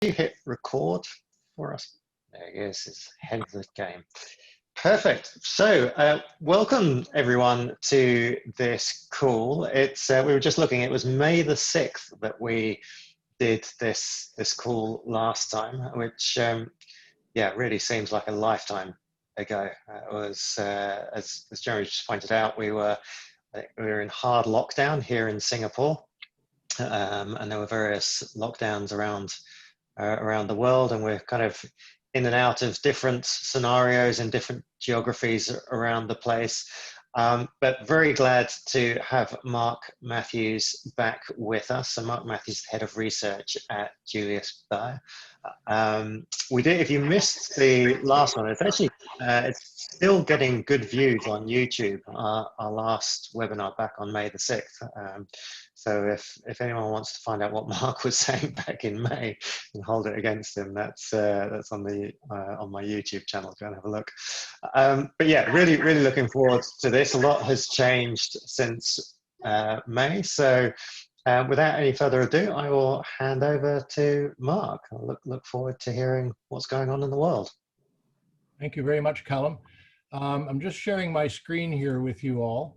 you hit record for us? There he is, it's ahead of the game. Perfect. So welcome everyone to this call. It's we were just looking, it was May the 6th that we did this call last time, which yeah, really seems like a lifetime ago. It was, as Jeremy just pointed out, we were in hard lockdown here in Singapore, and there were various lockdowns around the world, and we're kind of in and out of different scenarios and different geographies around the place. But very glad to have Mark Matthews back with us. So Mark Matthews, head of research at Julius Baer. We did, if you missed the last one, it's actually, it's still getting good views on YouTube, our last webinar back on May the 6th. So if anyone wants to find out what Mark was saying back in May and hold it against him, that's on my YouTube channel. Go and have a look. But yeah, really looking forward to this. A lot has changed since May. So without any further ado, I will hand over to Mark. I look forward to hearing what's going on in the world. Thank you very much, Callum. I'm just sharing my screen here with you all,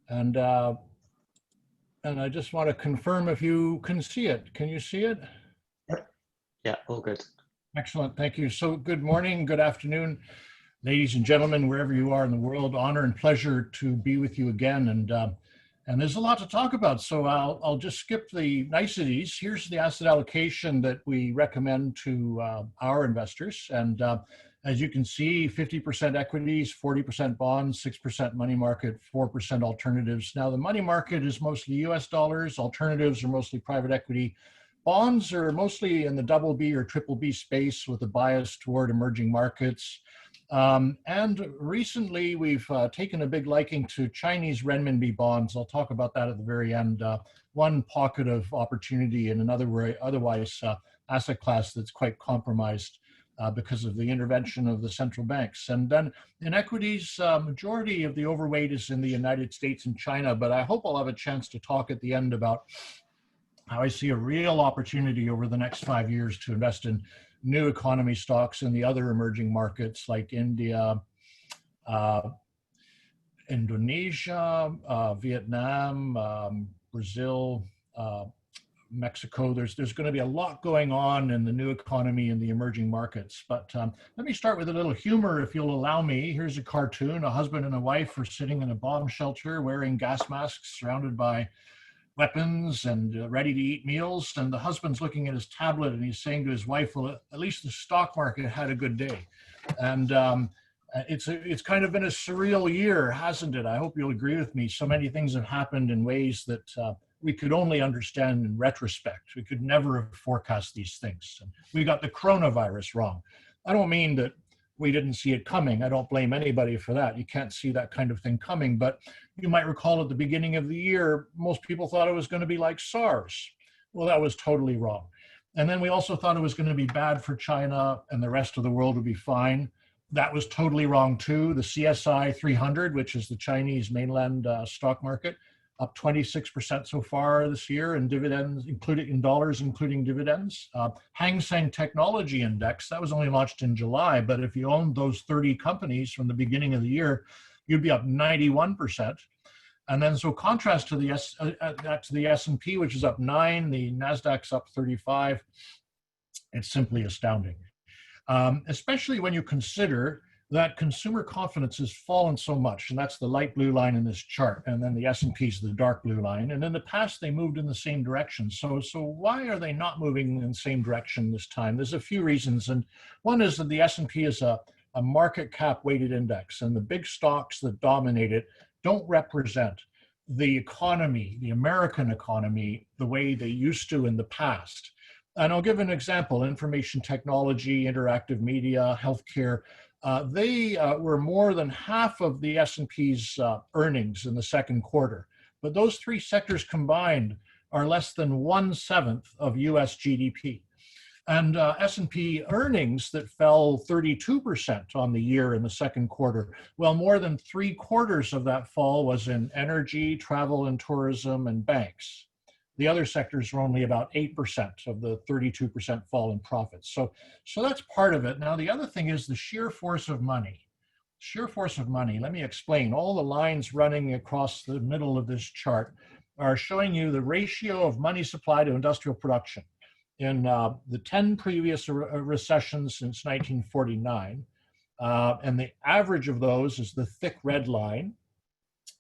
and I just want to confirm if you can see it. Can you see it? Yeah, all good. Excellent, thank you. So good morning, good afternoon, ladies and gentlemen, wherever you are in the world. Honor and pleasure to be with you again. And there's a lot to talk about, so I'll just skip the niceties. Here's the asset allocation that we recommend to our investors. And as you can see, 50% equities, 40% bonds, 6% money market, 4% alternatives. Now the money market is mostly US dollars, alternatives are mostly private equity. Bonds are mostly in the BB or BBB space with a bias toward emerging markets. And recently we've taken a big liking to Chinese renminbi bonds. I'll talk about that at the very end. One pocket of opportunity in another otherwise asset class that's quite compromised because of the intervention of the central banks. And then in equities, majority of the overweight is in the United States and China, but I hope I'll have a chance to talk at the end about how I see a real opportunity over the next 5 years to invest in new economy stocks in the other emerging markets like India, Indonesia, Vietnam, Brazil, Mexico. There's going to be a lot going on in the new economy in the emerging markets. But let me start with a little humor, if you'll allow me. Here's a cartoon. A husband and a wife are sitting in a bomb shelter wearing gas masks, surrounded by weapons and ready to eat meals. And the husband's looking at his tablet and he's saying to his wife, well, at least the stock market had a good day. And it's kind of been a surreal year, hasn't it? I hope you'll agree with me. So many things have happened in ways that we could only understand in retrospect. We could never have forecast these things. And we got the coronavirus wrong. I don't mean that we didn't see it coming. I don't blame anybody for that. You can't see that kind of thing coming. But you might recall at the beginning of the year, most people thought it was going to be like SARS. Well, that was totally wrong. And then we also thought it was going to be bad for China and the rest of the world would be fine. That was totally wrong too. The CSI 300, which is the Chinese mainland stock market, up 26% so far this year in dividends, in dollars, including dividends. Hang Seng Technology Index, that was only launched in July, but if you owned those 30 companies from the beginning of the year, you'd be up 91%. And then so contrast to the S&P, which is up 9, the NASDAQ's up 35. It's simply astounding, especially when you consider that consumer confidence has fallen so much, and that's the light blue line in this chart, and then the S&P is the dark blue line. And in the past, they moved in the same direction. So why are they not moving in the same direction this time? There's a few reasons, and one is that the S&P is a market cap weighted index, and the big stocks that dominate it don't represent the economy, the American economy, the way they used to in the past. And I'll give an example: information technology, interactive media, healthcare. They were more than half of the S&P's earnings in the second quarter. But those three sectors combined are less than 1/7 of US GDP. And S&P earnings that fell 32% on the year in the second quarter, well, more than 3/4 of that fall was in energy, travel and tourism, and banks. The other sectors are only about 8% of the 32% fall in profits. So that's part of it. Now, the other thing is the sheer force of money. Sheer force of money. Let me explain. All the lines running across the middle of this chart are showing you the ratio of money supply to industrial production in the 10 previous recessions since 1949. And the average of those is the thick red line.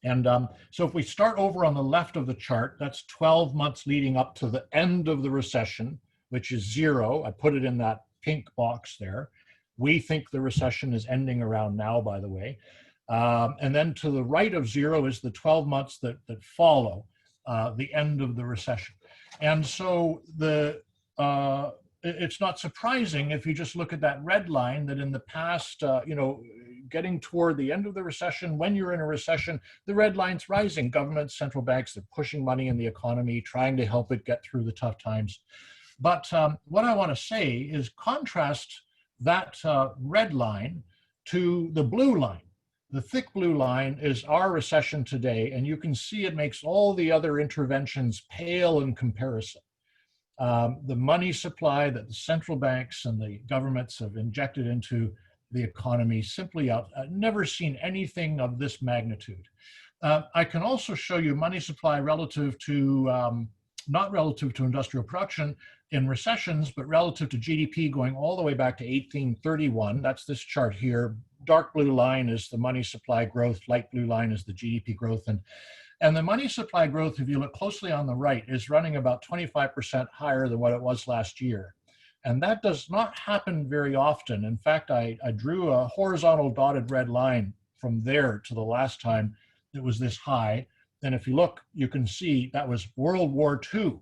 And so if we start over on the left of the chart, that's 12 months leading up to the end of the recession, which is 0. I put it in that pink box there. We think the recession is ending around now, by the way. And then to the right of 0 is the 12 months that follow the end of the recession. And so it's not surprising if you just look at that red line that in the past, getting toward the end of the recession, when you're in a recession, the red line's rising. Governments, central banks, they're pushing money in the economy, trying to help it get through the tough times. But what I want to say is contrast that red line to the blue line. The thick blue line is our recession today, and you can see it makes all the other interventions pale in comparison. The money supply that the central banks and the governments have injected into the economy simply never seen anything of this magnitude. I can also show you money supply relative to, not relative to industrial production in recessions, but relative to GDP going all the way back to 1831. That's this chart here. Dark blue line is the money supply growth, light blue line is the GDP growth. And the money supply growth, if you look closely on the right, is running about 25% higher than what it was last year. And that does not happen very often. In fact, I drew a horizontal dotted red line from there to the last time it was this high. And if you look, you can see that was World War II.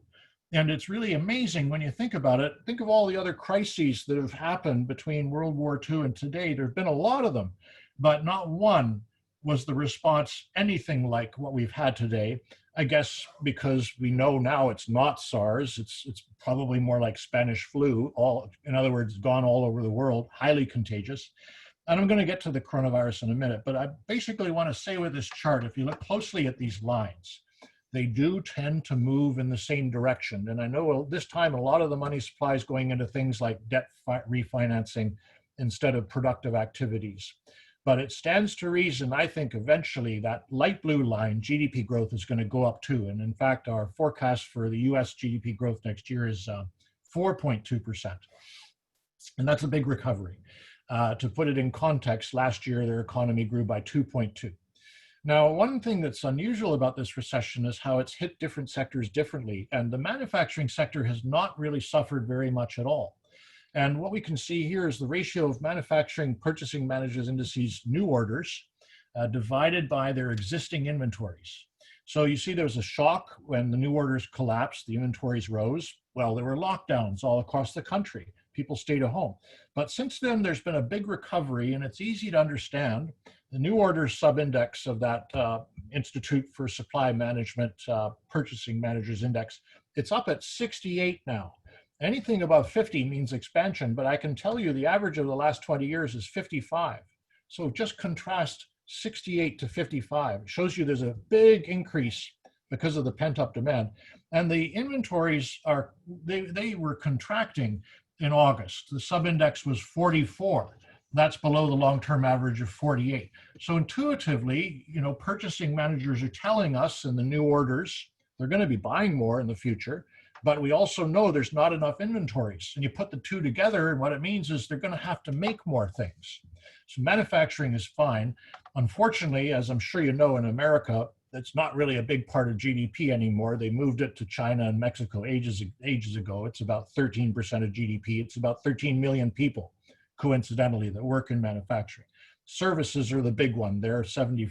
And it's really amazing when you think about it. Think of all the other crises that have happened between World War II and today. There have been a lot of them, but not one was the response anything like what we've had today. I guess because we know now it's not SARS, it's probably more like Spanish flu, in other words, gone all over the world, highly contagious. And I'm going to get to the coronavirus in a minute, but I basically want to say with this chart, if you look closely at these lines, they do tend to move in the same direction. And I know this time a lot of the money supply is going into things like debt refinancing instead of productive activities. But it stands to reason, I think, eventually that light blue line, GDP growth, is going to go up too. And in fact, our forecast for the US GDP growth next year is 4.2%. And that's a big recovery. To put it in context, last year, their economy grew by 2.2. Now, one thing that's unusual about this recession is how it's hit different sectors differently. And the manufacturing sector has not really suffered very much at all. And what we can see here is the ratio of manufacturing purchasing managers' indices new orders divided by their existing inventories. So you see there's a shock when the new orders collapsed, the inventories rose. Well, there were lockdowns all across the country. People stayed at home. But since then, there's been a big recovery, and it's easy to understand. The new orders sub-index of that Institute for Supply Management Purchasing Managers Index, it's up at 68 now. Anything above 50 means expansion, but I can tell you the average of the last 20 years is 55. So just contrast 68 to 55. It shows you there's a big increase because of the pent-up demand. And the inventories they were contracting in August. The sub-index was 44. That's below the long-term average of 48. So intuitively, purchasing managers are telling us in the new orders, they're going to be buying more in the future. But we also know there's not enough inventories. And you put the two together, and what it means is they're going to have to make more things. So manufacturing is fine. Unfortunately, as I'm sure you know, in America, that's not really a big part of GDP anymore. They moved it to China and Mexico ages ago. It's about 13% of GDP. It's about 13 million people, coincidentally, that work in manufacturing. Services are the big one. They're 74%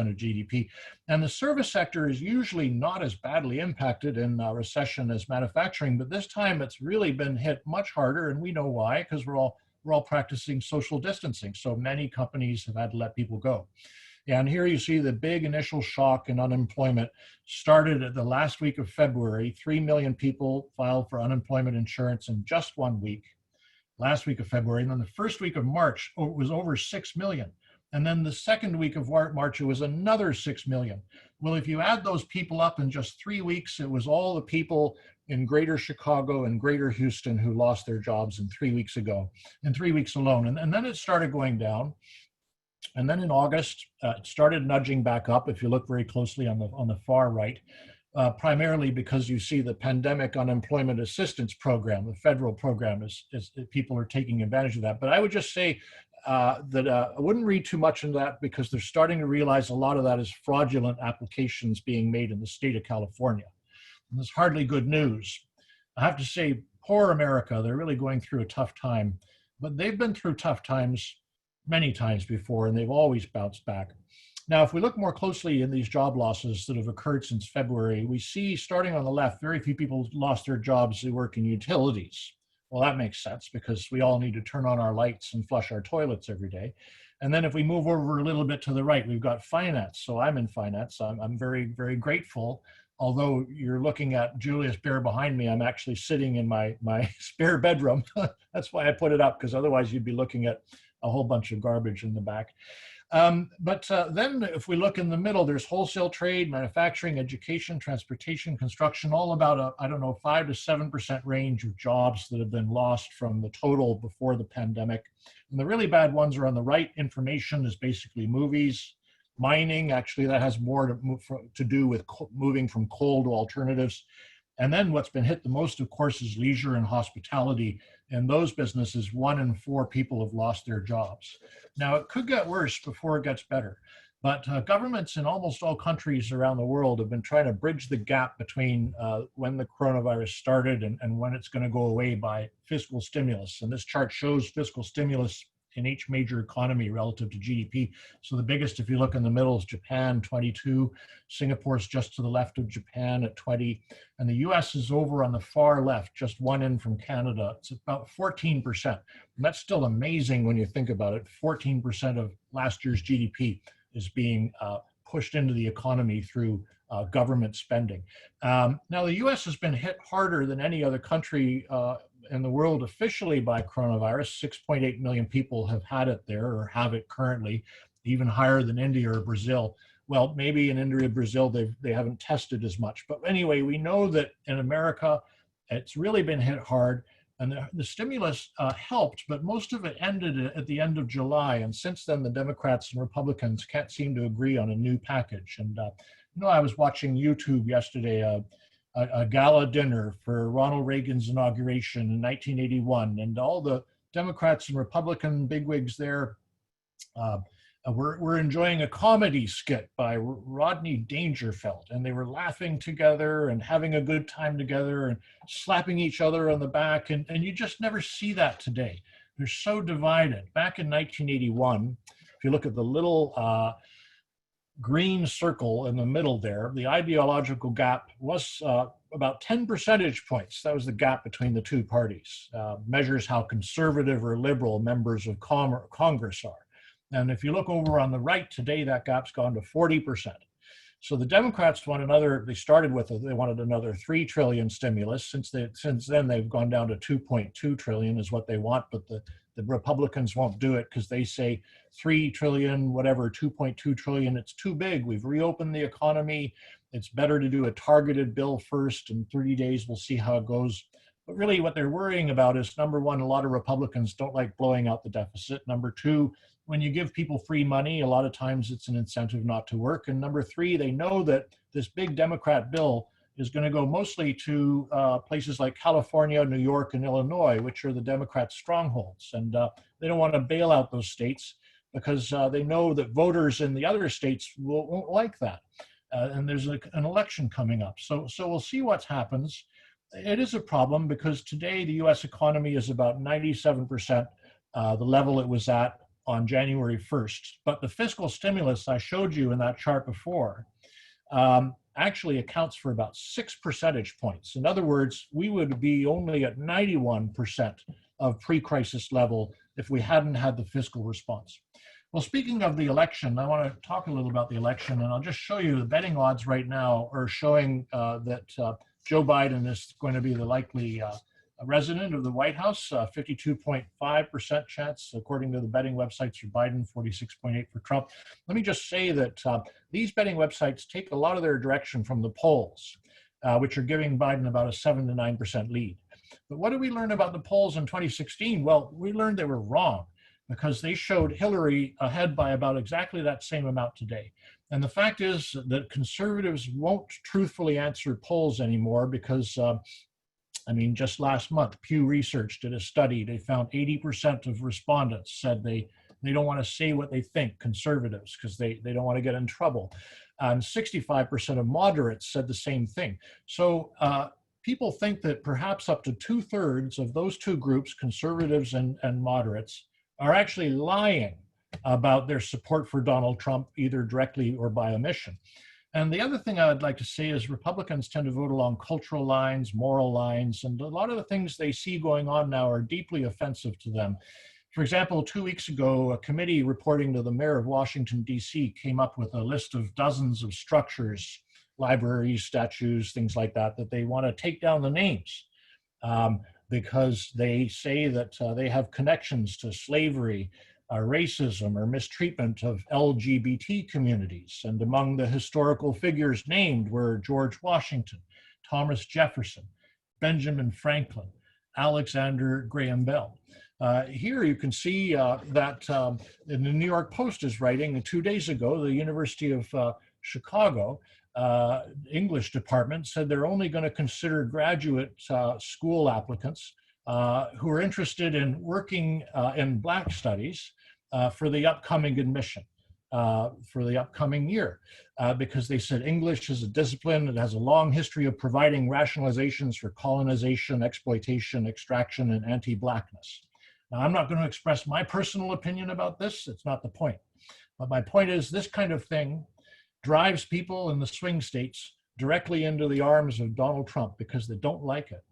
of GDP. And the service sector is usually not as badly impacted in a recession as manufacturing, but this time it's really been hit much harder, and we know why, because we're all practicing social distancing. So many companies have had to let people go. And here you see the big initial shock in unemployment started at the last week of February. 3 million people filed for unemployment insurance in just 1 week. Last week of February, and then the first week of March, it was over 6 million. And then the second week of March, it was another 6 million. Well, if you add those people up in just 3 weeks, it was all the people in greater Chicago and greater Houston who lost their jobs in 3 weeks alone. And then it started going down. And then in August, it started nudging back up, if you look very closely on the far right, primarily because you see the Pandemic Unemployment Assistance Program, the federal program, is people are taking advantage of that. But I would just say that I wouldn't read too much into that, because they're starting to realize a lot of that is fraudulent applications being made in the state of California. And it's hardly good news. I have to say, poor America, they're really going through a tough time, but they've been through tough times many times before, and they've always bounced back. Now, if we look more closely in these job losses that have occurred since February, we see, starting on the left, very few people lost their jobs who work in utilities. Well, that makes sense, because we all need to turn on our lights and flush our toilets every day. And then if we move over a little bit to the right, we've got finance. So I'm in finance. I'm very, very grateful. Although you're looking at Julius Baer behind me, I'm actually sitting in my spare bedroom. That's why I put it up, because otherwise you'd be looking at a whole bunch of garbage in the back. But then if we look in the middle, there's wholesale trade, manufacturing, education, transportation, construction, all about I don't know, 5 to 7% range of jobs that have been lost from the total before the pandemic. And the really bad ones are on the right. Information is basically movies. Mining, actually, that has more to do with moving from coal to alternatives. And then what's been hit the most, of course, is leisure and hospitality. In those businesses, 1 in 4 people have lost their jobs. Now, it could get worse before it gets better. But governments in almost all countries around the world have been trying to bridge the gap between when the coronavirus started and when it's going to go away by fiscal stimulus. And this chart shows fiscal stimulus in each major economy relative to GDP. So the biggest, if you look in the middle, is Japan, 22. Singapore's just to the left of Japan at 20. And the US is over on the far left, just one in from Canada. It's about 14%. And that's still amazing when you think about it. 14% of last year's GDP is being pushed into the economy through government spending. Now, the US has been hit harder than any other country in the world officially by coronavirus. 6.8 million people have had it there or have it currently, even higher than India or Brazil. Well, maybe in India or Brazil, they haven't tested as much. But anyway, we know that in America, it's really been hit hard. And the stimulus helped, but most of it ended at the end of July. And since then, the Democrats and Republicans can't seem to agree on a new package. And, I was watching YouTube yesterday, a gala dinner for Ronald Reagan's inauguration in 1981. And all the Democrats and Republican bigwigs there were enjoying a comedy skit by Rodney Dangerfield. And they were laughing together and having a good time together and slapping each other on the back. And you just never see that today. They're so divided. Back in 1981, if you look at the little green circle in the middle there, the ideological gap was about 10 percentage points. That was the gap between the two parties. Measures how conservative or liberal members of Congress are. And if you look over on the right today, that gap's gone to 40%. So the Democrats want they started with, they wanted another 3 trillion stimulus. Since then, they've gone down to 2.2 trillion is what they want, but the Republicans won't do it because they say 3 trillion, whatever, 2.2 trillion, it's too big. We've reopened the economy. It's better to do a targeted bill first. In 30 days, we'll see how it goes. But really what they're worrying about is, number one, a lot of Republicans don't like blowing out the deficit. Number two, when you give people free money, a lot of times it's an incentive not to work. And number three, they know that this big Democrat bill is going to go mostly to places like California, New York, and Illinois, which are the Democrat strongholds. And they don't want to bail out those states because they know that voters in the other states won't like that. And there's an election coming up. So we'll see what happens. It is a problem because today the US economy is about 97% the level it was at on January 1st. But the fiscal stimulus I showed you in that chart before actually accounts for about 6 percentage points. In other words, we would be only at 91% of pre-crisis level if we hadn't had the fiscal response. Well, speaking of the election, I want to talk a little about the election, and I'll just show you the betting odds right now are showing that Joe Biden is going to be the likely resident of the White House, 52.5% chance, according to the betting websites for Biden, 46.8 for Trump. Let me just say that these betting websites take a lot of their direction from the polls, which are giving Biden about a 7 to 9% lead. But what did we learn about the polls in 2016? Well, we learned they were wrong because they showed Hillary ahead by about exactly that same amount today. And the fact is that conservatives won't truthfully answer polls anymore because, just last month, Pew Research did a study. They found 80% of respondents said they don't want to say what they think, conservatives, because they don't want to get in trouble. And 65% of moderates said the same thing. So people think that perhaps up to 2/3 of those two groups, conservatives and moderates, are actually lying about their support for Donald Trump, either directly or by omission. And the other thing I would like to say is Republicans tend to vote along cultural lines, moral lines, and a lot of the things they see going on now are deeply offensive to them. For example, 2 weeks ago, a committee reporting to the mayor of Washington, D.C. came up with a list of dozens of structures, libraries, statues, things like that, that they want to take down the names because they say that they have connections to slavery, racism, or mistreatment of LGBT communities. And among the historical figures named were George Washington, Thomas Jefferson, Benjamin Franklin, Alexander Graham Bell. Here you can see that the New York Post is writing 2 days ago, the University of Chicago English department said they're only going to consider graduate school applicants who are interested in working in Black studies for the upcoming admission, for the upcoming year, because they said English is a discipline that has a long history of providing rationalizations for colonization, exploitation, extraction, and anti-Blackness. Now, I'm not going to express my personal opinion about this. It's not the point. But my point is this kind of thing drives people in the swing states directly into the arms of Donald Trump because they don't like it.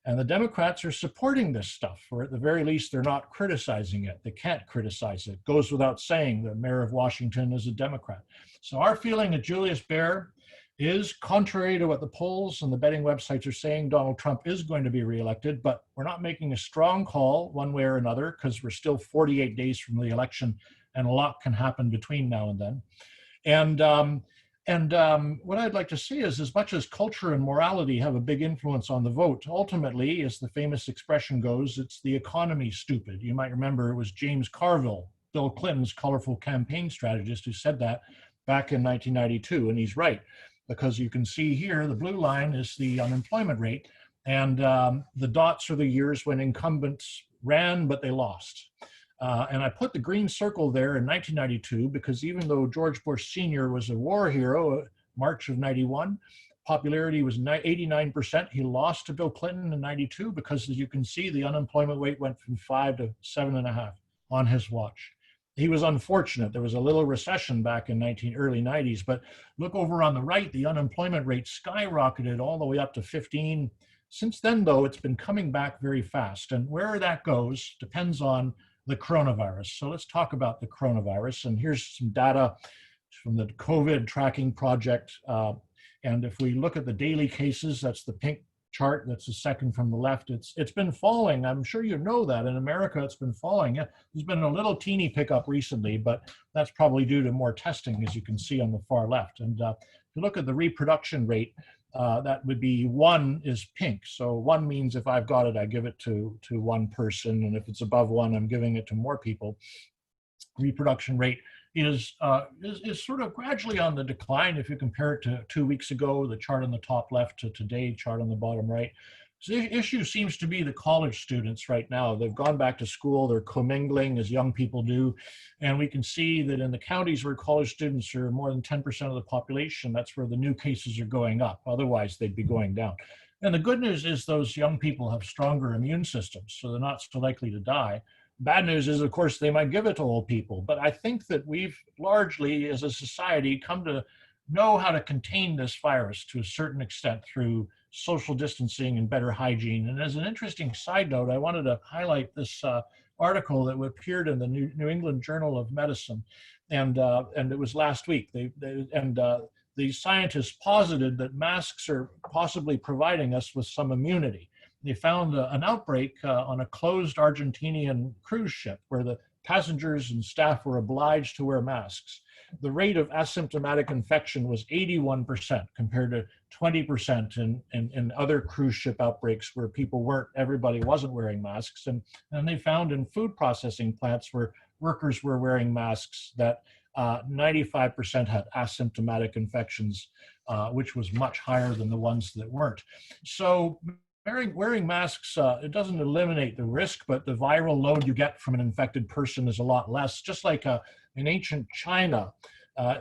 And the Democrats are supporting this stuff, or at the very least, they're not criticizing it. They can't criticize it. It goes without saying the mayor of Washington is a Democrat. So our feeling at Julius Baer is, contrary to what the polls and the betting websites are saying, Donald Trump is going to be reelected, but we're not making a strong call one way or another because we're still 48 days from the election and a lot can happen between now and then. And what I'd like to see is, as much as culture and morality have a big influence on the vote, ultimately, as the famous expression goes, it's the economy, stupid. You might remember it was James Carville, Bill Clinton's colorful campaign strategist, who said that back in 1992, and he's right, because you can see here, the blue line is the unemployment rate, and the dots are the years when incumbents ran, but they lost. And I put the green circle there in 1992 because even though George Bush Sr. was a war hero, March of 91, popularity was 89%. He lost to Bill Clinton in 92 because, as you can see, the unemployment rate went from 5 to 7.5 on his watch. He was unfortunate. There was a little recession back in early 90s, but look over on the right, the unemployment rate skyrocketed all the way up to 15. Since then, though, it's been coming back very fast. And where that goes depends on the coronavirus. So let's talk about the coronavirus. And here's some data from the COVID tracking project. And if we look at the daily cases, that's the pink chart, that's the second from the left. It's been falling. I'm sure you know that. In America, it's been falling. There's been a little teeny pickup recently, but that's probably due to more testing, as you can see on the far left. And if you look at the reproduction rate, that would be 1 is pink. So 1 means if I've got it, I give it to one person. And if it's above 1, I'm giving it to more people. Reproduction rate is sort of gradually on the decline. If you compare it to 2 weeks ago, the chart on the top left, to today, chart on the bottom right. So the issue seems to be the college students right now. They've gone back to school, they're commingling as young people do. And we can see that in the counties where college students are more than 10% of the population, that's where the new cases are going up. Otherwise, they'd be going down. And the good news is those young people have stronger immune systems, so they're not so likely to die. Bad news is, of course, they might give it to old people. But I think that we've largely, as a society, come to know how to contain this virus to a certain extent through social distancing and better hygiene. And as an interesting side note, I wanted to highlight this article that appeared in the New England Journal of Medicine, and it was last week. The scientists posited that masks are possibly providing us with some immunity. they found an outbreak on a closed Argentinian cruise ship where the passengers and staff were obliged to wear masks. The rate of asymptomatic infection was 81% compared to 20% in other cruise ship outbreaks where everybody wasn't wearing masks. And they found in food processing plants where workers were wearing masks that 95% had asymptomatic infections, which was much higher than the ones that weren't. So wearing masks, it doesn't eliminate the risk, but the viral load you get from an infected person is a lot less. Just like in ancient China,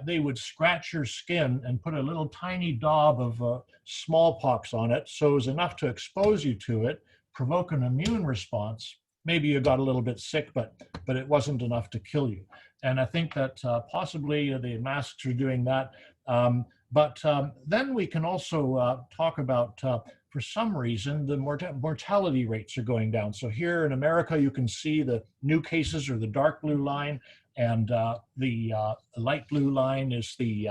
they would scratch your skin and put a little tiny daub of smallpox on it, so it was enough to expose you to it, provoke an immune response. Maybe you got a little bit sick, but it wasn't enough to kill you. And I think that possibly the masks are doing that. But then we can also talk about, for some reason, the mortality rates are going down. So here in America, you can see the new cases are the dark blue line, and the light blue line is the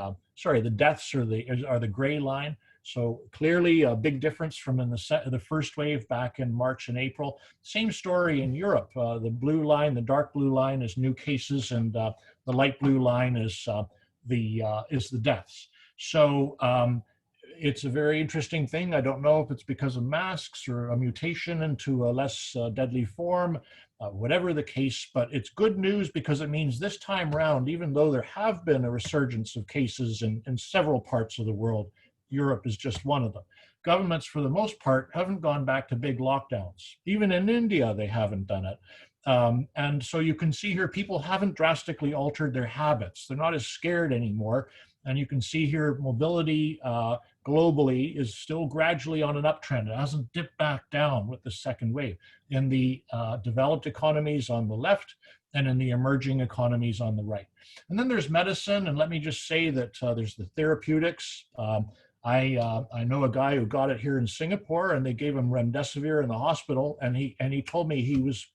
deaths are the gray line. So clearly a big difference from in the first wave back in March and April. Same story in Europe. The blue line, the dark blue line is new cases, and the light blue line is the deaths. So it's a very interesting thing. I don't know if it's because of masks or a mutation into a less deadly form, whatever the case, but it's good news because it means this time around, even though there have been a resurgence of cases in several parts of the world, Europe is just one of them. Governments, for the most part, haven't gone back to big lockdowns. Even in India, they haven't done it. And so you can see here, people haven't drastically altered their habits. They're not as scared anymore. And you can see here, mobility globally is still gradually on an uptrend. It hasn't dipped back down with the second wave. In the developed economies on the left, and in the emerging economies on the right. And then there's medicine, and let me just say that there's the therapeutics. I know a guy who got it here in Singapore, and they gave him remdesivir in the hospital, and he told me he was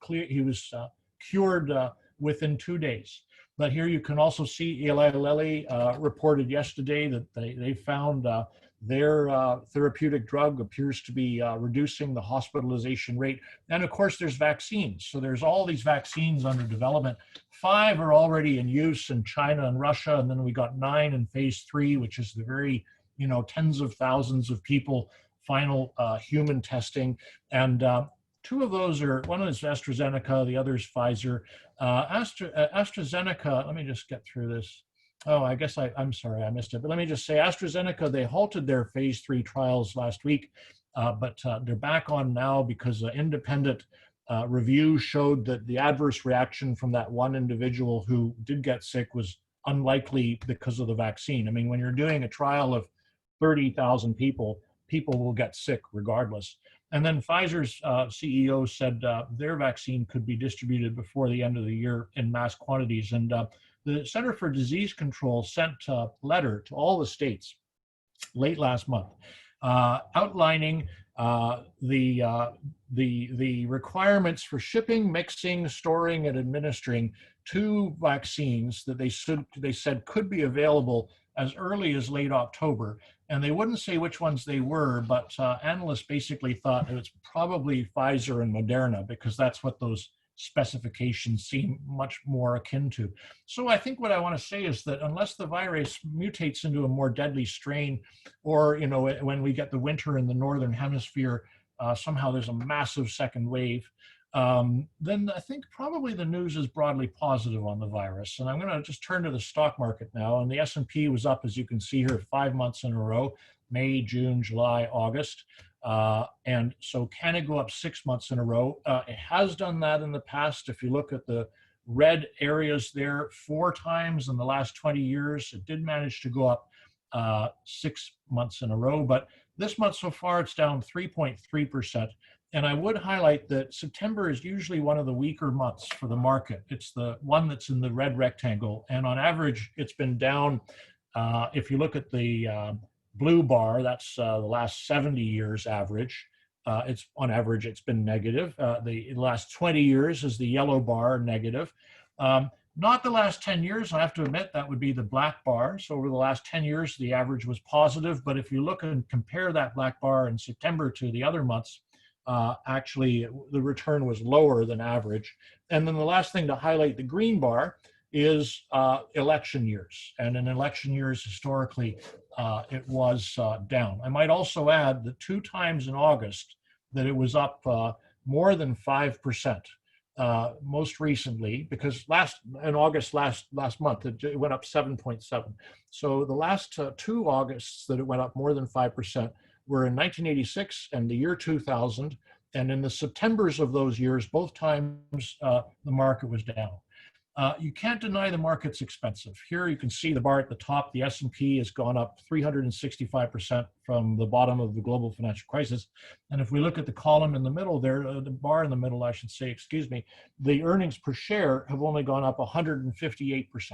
cured within 2 days. But here you can also see Eli Lilly reported yesterday that they found their therapeutic drug appears to be reducing the hospitalization rate. And of course, there's vaccines. So there's all these vaccines under development. 5 are already in use in China and Russia, and then we got 9 in phase 3, which is the very, tens of thousands of people, final human testing. And 2 of those one is AstraZeneca, the other is Pfizer. AstraZeneca, let me just get through this. Oh, I guess I'm sorry, I missed it. But let me just say, AstraZeneca, they halted their phase 3 trials last week, but they're back on now because an independent review showed that the adverse reaction from that one individual who did get sick was unlikely because of the vaccine. I mean, when you're doing a trial of 30,000 people, people will get sick regardless. And then Pfizer's CEO said their vaccine could be distributed before the end of the year in mass quantities. And the Center for Disease Control sent a letter to all the states late last month outlining the requirements for shipping, mixing, storing, and administering 2 vaccines that they said could be available as early as late October. And they wouldn't say which ones they were, but analysts basically thought that it's probably Pfizer and Moderna because that's what those specifications seem much more akin to. So I think what I want to say is that unless the virus mutates into a more deadly strain, or when we get the winter in the northern hemisphere, somehow there's a massive second wave, then I think probably the news is broadly positive on the virus. And I'm going to just turn to the stock market now. And the S&P was up, as you can see here, 5 months in a row, May, June, July, August. And so can it go up 6 months in a row? It has done that in the past. If you look at the red areas there, 4 times in the last 20 years, it did manage to go up 6 months in a row. But this month so far, it's down 3.3%. And I would highlight that September is usually one of the weaker months for the market. It's the one that's in the red rectangle. And on average, it's been down. If you look at the blue bar, that's the last 70 years average. It's on average, it's been negative. The last 20 years is the yellow bar, negative. Not the last 10 years, I have to admit, that would be the black bar. So over the last 10 years, the average was positive. But if you look and compare that black bar in September to the other months, actually the return was lower than average. And then the last thing to highlight, the green bar, is election years. And in election years, historically, it was down. I might also add that 2 times in August that it was up more than 5%. Most recently, because in August last month, it went up 7.7. So the last 2 Augusts that it went up more than 5% were in 1986 and the year 2000. And in the Septembers of those years, both times the market was down. You can't deny the market's expensive. Here you can see the bar at the top. The S&P has gone up 365% from the bottom of the global financial crisis. And if we look at the column in the middle there, the bar in the middle, I should say, excuse me, the earnings per share have only gone up 158%.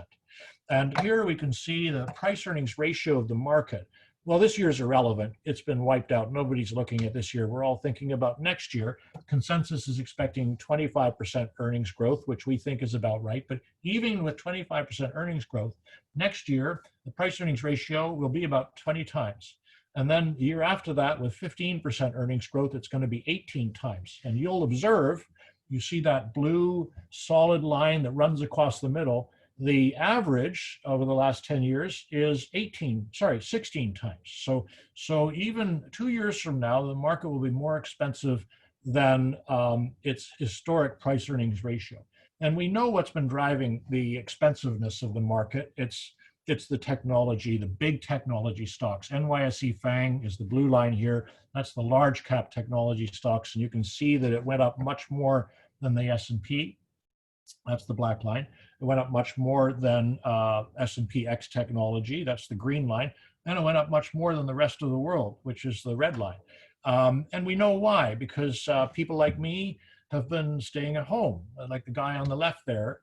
And here we can see the price earnings ratio of the market. Well, this year is irrelevant. It's been wiped out. Nobody's looking at this year. We're all thinking about next year. Consensus is expecting 25% earnings growth, which we think is about right. But even with 25% earnings growth, next year, the price earnings ratio will be about 20 times. And then the year after that, with 15% earnings growth, it's going to be 18 times. And you'll observe, you see that blue solid line that runs across the middle. The average over the last 10 years is 16 times. So even 2 years from now, the market will be more expensive than its historic price earnings ratio. And we know what's been driving the expensiveness of the market. It's the technology, the big technology stocks. NYSE FANG is the blue line here. That's the large cap technology stocks. And you can see that it went up much more than the S&P. That's the black line. It went up much more than S&P X technology. That's the green line. And it went up much more than the rest of the world, which is the red line. And we know why, because people like me have been staying at home, like the guy on the left there,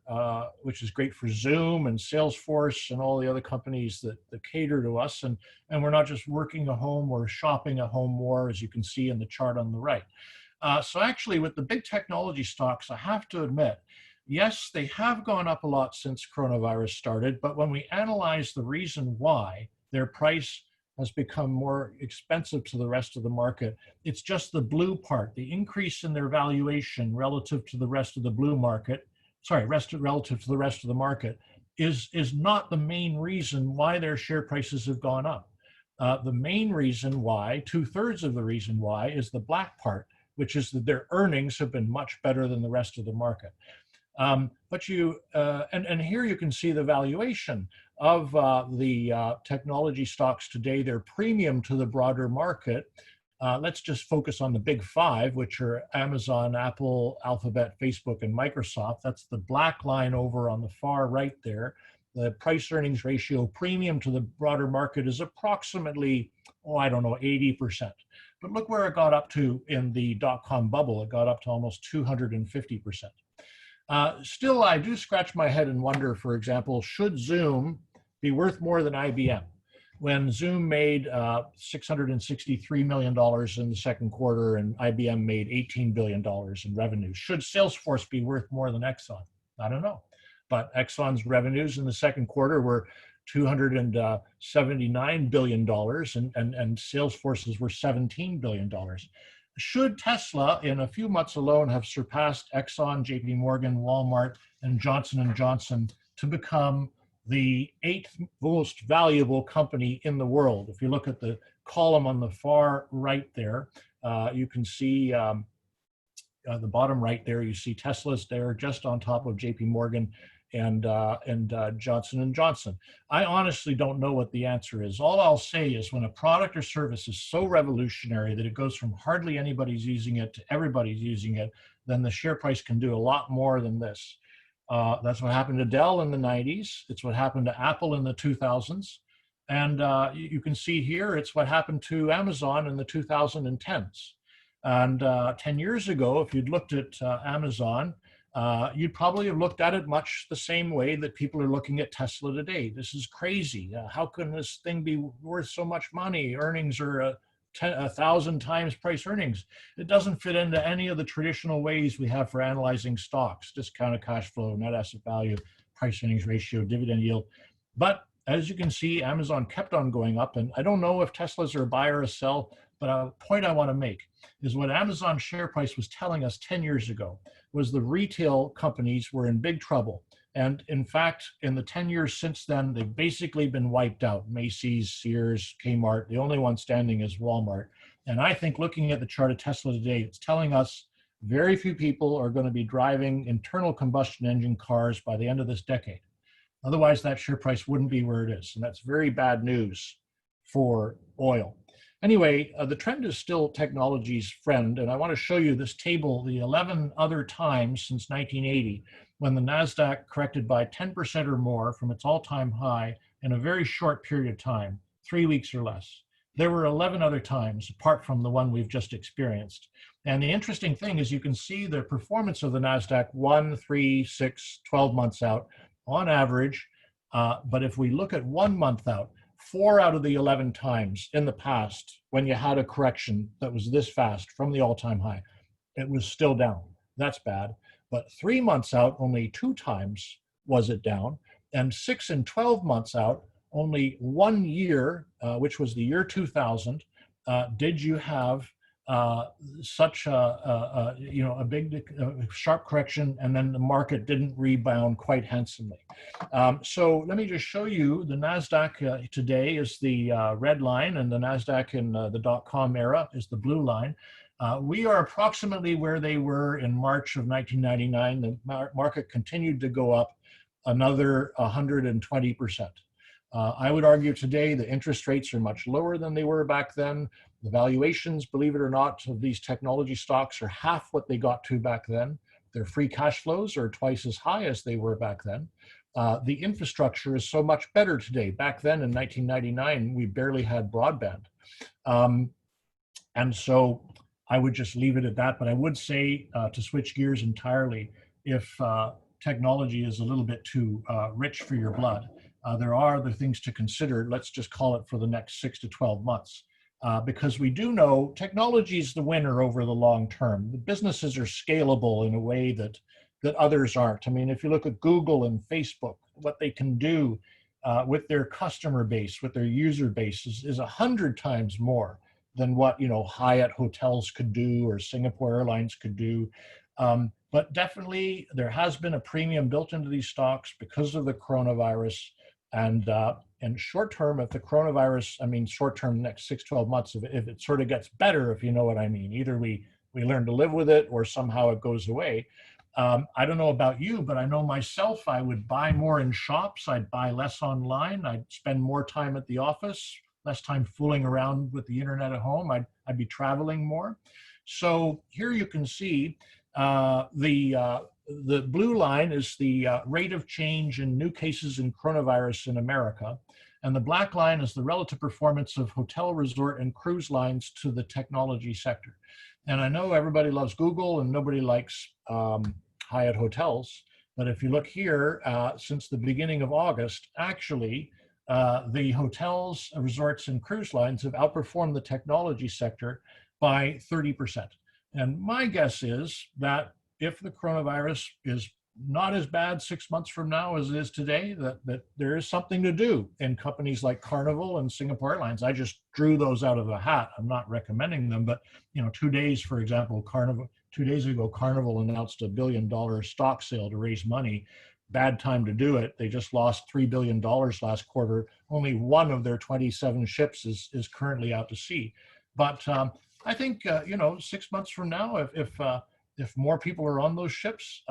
which is great for Zoom and Salesforce and all the other companies that cater to us. And we're not just working at home, we're shopping at home more, as you can see in the chart on the right. So actually, with the big technology stocks, I have to admit, yes, they have gone up a lot since coronavirus started, but when we analyze the reason why their price has become more expensive to the rest of the market, it's just the blue part, the increase in their valuation relative to the rest of the blue market, relative to the rest of the market, is not the main reason why their share prices have gone up. The main reason why, 2/3 of the reason why, is the black part, which is that their earnings have been much better than the rest of the market. But here you can see the valuation of the technology stocks today. Their premium to the broader market. Let's just focus on the big 5, which are Amazon, Apple, Alphabet, Facebook, and Microsoft. That's the black line over on the far right there. The price earnings ratio premium to the broader market is approximately, 80%. But look where it got up to in the dot-com bubble. It got up to almost 250%. Still, I do scratch my head and wonder, for example, should Zoom be worth more than IBM? When Zoom made $663 million in the second quarter and IBM made $18 billion in revenue, should Salesforce be worth more than Exxon? I don't know. But Exxon's revenues in the second quarter were $279 billion and Salesforce's were $17 billion. Should Tesla, in a few months alone, have surpassed Exxon, JP Morgan, Walmart, and Johnson & Johnson to become the 8th most valuable company in the world? If you look at the column on the far right there, you can see the bottom right there, you see Tesla's there just on top of JP Morgan and Johnson & Johnson. I honestly don't know what the answer is. All I'll say is when a product or service is so revolutionary that it goes from hardly anybody's using it to everybody's using it, then the share price can do a lot more than this. That's what happened to Dell in the 90s. It's what happened to Apple in the 2000s. And you can see here, it's what happened to Amazon in the 2010s. And 10 years ago, if you'd looked at Amazon, you'd probably have looked at it much the same way that people are looking at Tesla today. This is crazy. How can this thing be worth so much money? Earnings are 1,000 times price earnings. It doesn't fit into any of the traditional ways we have for analyzing stocks: discounted cash flow, net asset value, price earnings ratio, dividend yield. But as you can see, Amazon kept on going up. And I don't know if Tesla's are a buy or a sell, But a point I want to make is what Amazon's share price was telling us 10 years ago was the retail companies were in big trouble. And in fact, in the 10 years since then, they've basically been wiped out. Macy's, Sears, Kmart, the only one standing is Walmart. And I think looking at the chart of Tesla today, it's telling us very few people are going to be driving internal combustion engine cars by the end of this decade. Otherwise, that share price wouldn't be where it is. And that's very bad news for oil. Anyway, the trend is still technology's friend. And I want to show you this table, the 11 other times since 1980, when the NASDAQ corrected by 10% or more from its all-time high in a very short period of time, 3 weeks or less. There were 11 other times, apart from the one we've just experienced. And the interesting thing is you can see the performance of the NASDAQ 1, 3, 6, 12 months out on average. But if we look at 1 month out, 4 out of the 11 times in the past, when you had a correction that was this fast from the all-time high, it was still down. That's bad. But 3 months out, only 2 times was it down. And 6 and 12 months out, only 1 year, which was the year 2000, did you have such a big sharp correction, and then the market didn't rebound quite handsomely. So let me just show you the NASDAQ today is the red line, and the NASDAQ in the .com era is the blue line. We are approximately where they were in March of 1999. The market continued to go up another 120%. I would argue today the interest rates are much lower than they were back then. The valuations, believe it or not, of these technology stocks are half what they got to back then. Their free cash flows are twice as high as they were back then. The infrastructure is so much better today. Back then in 1999, we barely had broadband. And so I would just leave it at that. But I would say to switch gears entirely, if technology is a little bit too rich for your blood, there are other things to consider. Let's just call it for the next 6 to 12 months. Because we do know technology is the winner over the long term. The businesses are scalable in a way that others aren't. I mean, if you look at Google and Facebook, what they can do with their customer base, with their user base is 100 times more than what, Hyatt hotels could do or Singapore Airlines could do. But definitely there has been a premium built into these stocks because of the coronavirus. And short term, if the coronavirus, short term, next 6, 12 months, if it sort of gets better, if you know what I mean, either we learn to live with it or somehow it goes away. I don't know about you, but I know myself, I would buy more in shops. I'd buy less online. I'd spend more time at the office, less time fooling around with the internet at home. I'd be traveling more. So here you can see the blue line is the rate of change in new cases in coronavirus in America. And the black line is the relative performance of hotel, resort, and cruise lines to the technology sector. And I know everybody loves Google and nobody likes Hyatt hotels. But if you look here, since the beginning of August, actually, the hotels, resorts, and cruise lines have outperformed the technology sector by 30%. And my guess is that if the coronavirus is not as bad 6 months from now as it is today, that there is something to do in companies like Carnival and Singapore Airlines. I just drew those out of a hat. I'm not recommending them, but 2 days, for example, 2 days ago, Carnival announced $1 billion stock sale to raise money. Bad time to do it. They just lost $3 billion last quarter. Only one of their 27 ships is currently out to sea. But I think 6 months from now, if more people are on those ships,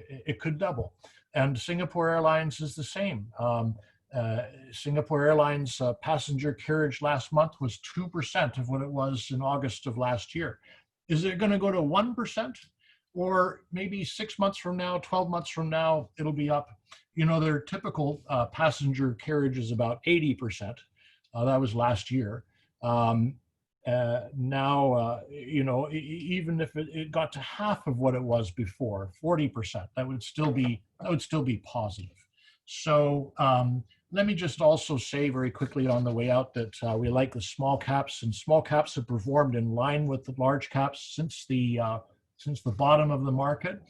it could double. And Singapore Airlines is the same. Singapore Airlines passenger carriage last month was 2% of what it was in August of last year. Is it going to go to 1%? Or maybe 6 months from now, 12 months from now, it'll be up. Their typical passenger carriage is about 80%. That was last year. Now, even if it got to half of what it was before, 40%, that would still be positive. So let me just also say very quickly on the way out that we like the small caps, and small caps have performed in line with the large caps since the bottom of the market.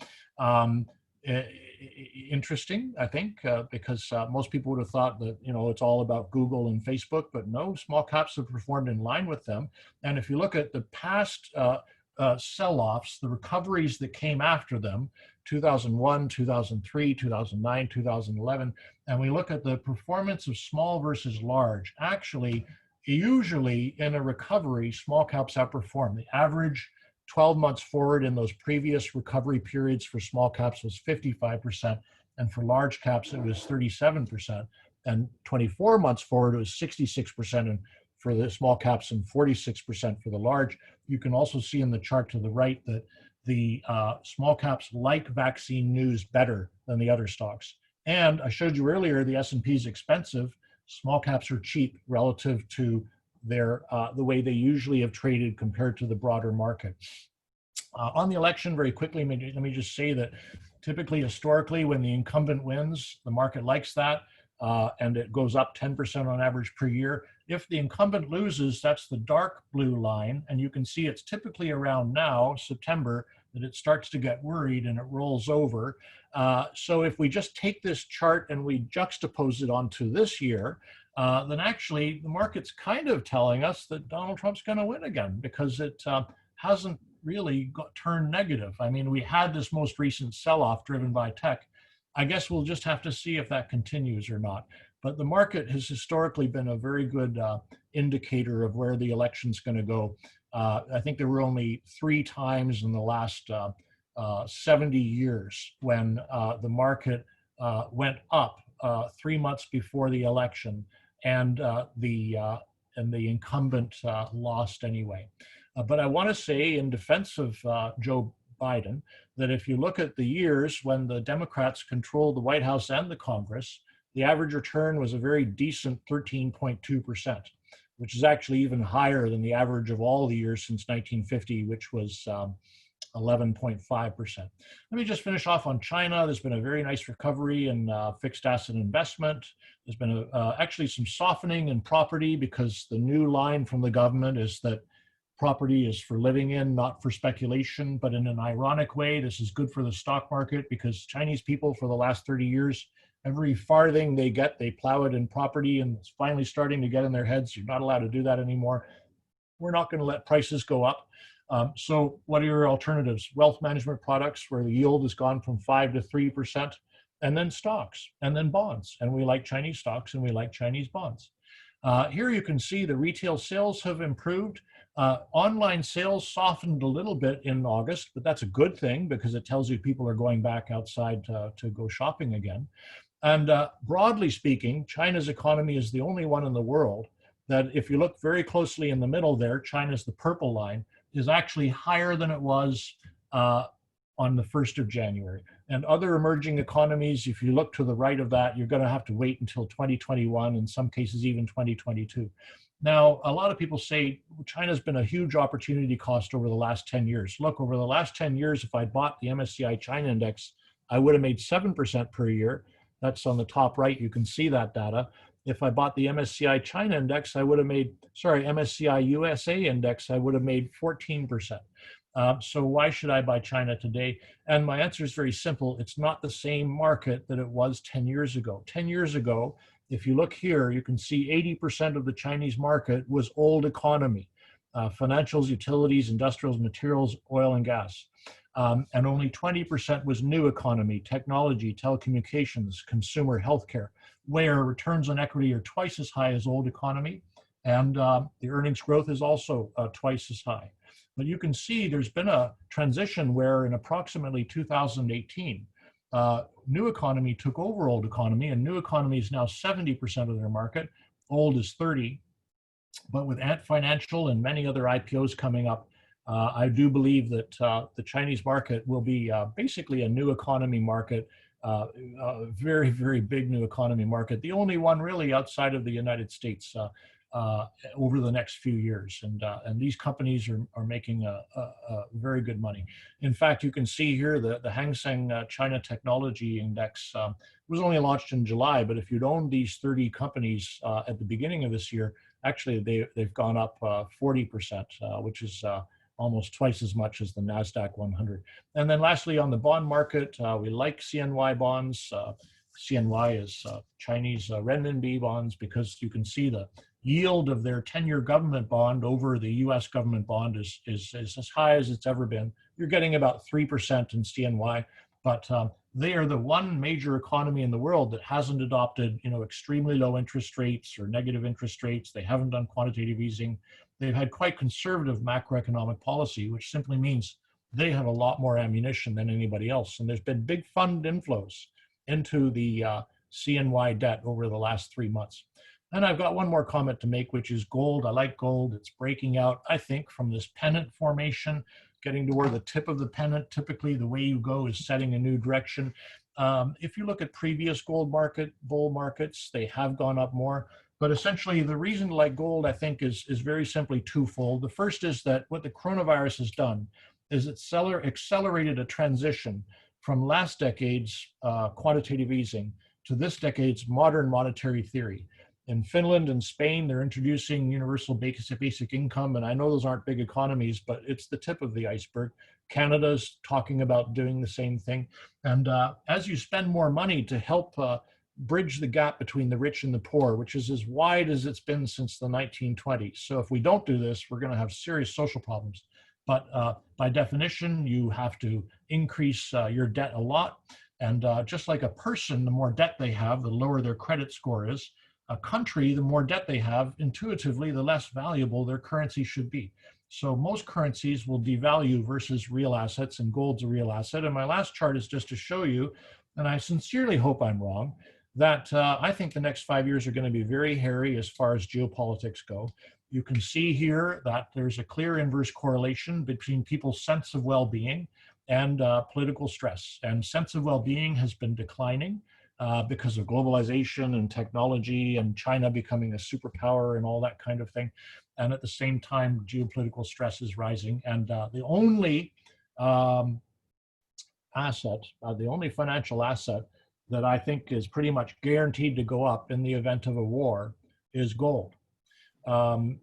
interesting, I think, because most people would have thought that, it's all about Google and Facebook, but no, small caps have performed in line with them. And if you look at the past sell-offs, the recoveries that came after them, 2001, 2003, 2009, 2011, and we look at the performance of small versus large, actually, usually in a recovery, small caps outperform. The average 12 months forward in those previous recovery periods for small caps was 55%, and for large caps it was 37%, and 24 months forward it was 66%, and for the small caps and 46% for the large. You can also see in the chart to the right that the small caps like vaccine news better than the other stocks. And I showed you earlier the S&P is expensive. Small caps are cheap relative to their the way they usually have traded compared to the broader market. On the election, very quickly, let me just say that typically, historically, when the incumbent wins, the market likes that, and it goes up 10% on average per year. If the incumbent loses, that's the dark blue line, and you can see it's typically around now, September, that it starts to get worried and it rolls over. So if we just take this chart and we juxtapose it onto this year, then actually the market's kind of telling us that Donald Trump's going to win again, because it hasn't really turned negative. I mean, we had this most recent sell-off driven by tech. I guess we'll just have to see if that continues or not. But the market has historically been a very good indicator of where the election's going to go. I think there were only 3 times in the last 70 years when the market went up 3 months before the election, and the incumbent lost anyway. But I want to say, in defense of Joe Biden, that if you look at the years when the Democrats controlled the White House and the Congress, the average return was a very decent 13.2%, which is actually even higher than the average of all the years since 1950, which was 11.5%. Let me just finish off on China. There's been a very nice recovery in fixed asset investment. There's been actually some softening in property, because the new line from the government is that property is for living in, not for speculation. But in an ironic way, this is good for the stock market, because Chinese people for the last 30 years, every farthing they get, they plow it in property, and it's finally starting to get in their heads, you're not allowed to do that anymore. We're not going to let prices go up. So what are your alternatives? Wealth management products, where the yield has gone from 5 to 3%, and then stocks, and then bonds. And we like Chinese stocks, and we like Chinese bonds. Here you can see the retail sales have improved. Online sales softened a little bit in August, but that's a good thing, because it tells you people are going back outside to go shopping again. And broadly speaking, China's economy is the only one in the world that, if you look very closely in the middle there, China's the purple line, is actually higher than it was on the 1st of January. And other emerging economies, if you look to the right of that, you're going to have to wait until 2021, in some cases even 2022. Now, a lot of people say China's been a huge opportunity cost over the last 10 years. Look, over the last 10 years, if I bought the MSCI China Index, I would have made 7% per year. That's on the top right. You can see that data. If I bought the MSCI China Index, I would have made, MSCI USA Index, I would have made 14%. So why should I buy China today? And my answer is very simple. It's not the same market that it was 10 years ago. 10 years ago, if you look here, you can see 80% of the Chinese market was old economy, financials, utilities, industrials, materials, oil and gas. And only 20% was new economy, technology, telecommunications, consumer healthcare, where returns on equity are twice as high as old economy, and the earnings growth is also twice as high. But you can see there's been a transition where in approximately 2018, new economy took over old economy, and new economy is now 70% of their market, old is 30%. But with Ant Financial and many other IPOs coming up, I do believe that the Chinese market will be basically a new economy market, a very, very big new economy market, the only one really outside of the United States over the next few years. And these companies are making a very good money. In fact, you can see here the Hang Seng China Technology Index was only launched in July, but if you'd owned these 30 companies at the beginning of this year, actually they've gone up 40%, which is almost twice as much as the NASDAQ 100. And then lastly, on the bond market, we like CNY bonds. CNY is Chinese renminbi bonds, because you can see the yield of their 10-year government bond over the US government bond is as high as it's ever been. You're getting about 3% in CNY, but they are the one major economy in the world that hasn't adopted, extremely low interest rates or negative interest rates. They haven't done quantitative easing. They've had quite conservative macroeconomic policy, which simply means they have a lot more ammunition than anybody else. And there's been big fund inflows into the CNY debt over the last 3 months. And I've got one more comment to make, which is gold. I like gold. It's breaking out, I think, from this pennant formation, getting to where the tip of the pennant, typically the way you go is setting a new direction. If you look at previous bull markets, they have gone up more. But essentially, the reason to like gold, I think, is very simply twofold. The first is that what the coronavirus has done is it accelerated a transition from last decade's quantitative easing to this decade's modern monetary theory. In Finland and Spain, they're introducing universal basic income, and I know those aren't big economies, but it's the tip of the iceberg. Canada's talking about doing the same thing. And as you spend more money to help bridge the gap between the rich and the poor, which is as wide as it's been since the 1920s. So if we don't do this, we're going to have serious social problems. But by definition, you have to increase your debt a lot. And just like a person, the more debt they have, the lower their credit score is. A country, the more debt they have, intuitively, the less valuable their currency should be. So most currencies will devalue versus real assets, and gold's a real asset. And my last chart is just to show you, and I sincerely hope I'm wrong, that I think the next 5 years are going to be very hairy as far as geopolitics go. You can see here that there's a clear inverse correlation between people's sense of well-being and political stress. And sense of well-being has been declining because of globalization and technology and China becoming a superpower and all that kind of thing. And at the same time, geopolitical stress is rising. And the only the only financial asset that I think is pretty much guaranteed to go up in the event of a war is gold.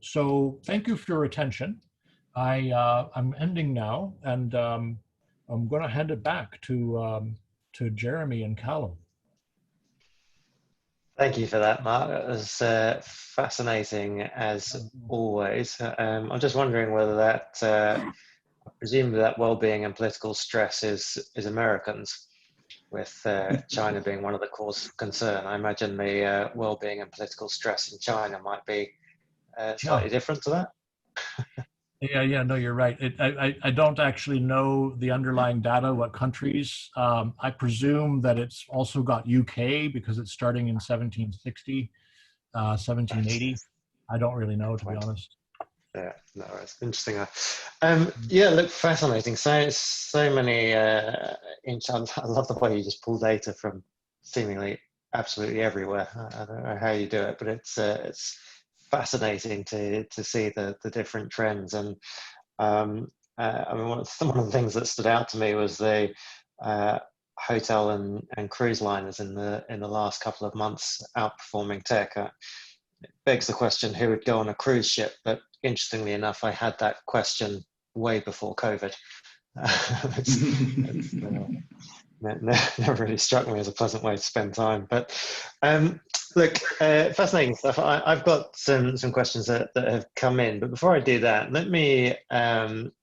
So thank you for your attention. I'm ending now, and I'm going to hand it back to Jeremy and Callum. Thank you for that, Mark. That was fascinating as always. I'm just wondering whether that, I presume that well-being and political stress is Americans, with China being one of the cause of concern. I imagine the well-being and political stress in China might be slightly different to that. Yeah, no, you're right. I don't actually know the underlying data, what countries. I presume that it's also got UK because it's starting in 1760, 1780. I don't really know, to be honest. Yeah, no, it's interesting. Yeah, look, fascinating. So many. I love the way you just pull data from seemingly absolutely everywhere. I don't know how you do it, but it's fascinating to see the different trends. And I mean, one of the things that stood out to me was the hotel and cruise liners in the last couple of months outperforming tech. It begs the question, who would go on a cruise ship? But interestingly enough, I had that question way before COVID. It's never really struck me as a pleasant way to spend time. But look, fascinating stuff. I've got some questions that have come in, but before I do that, let me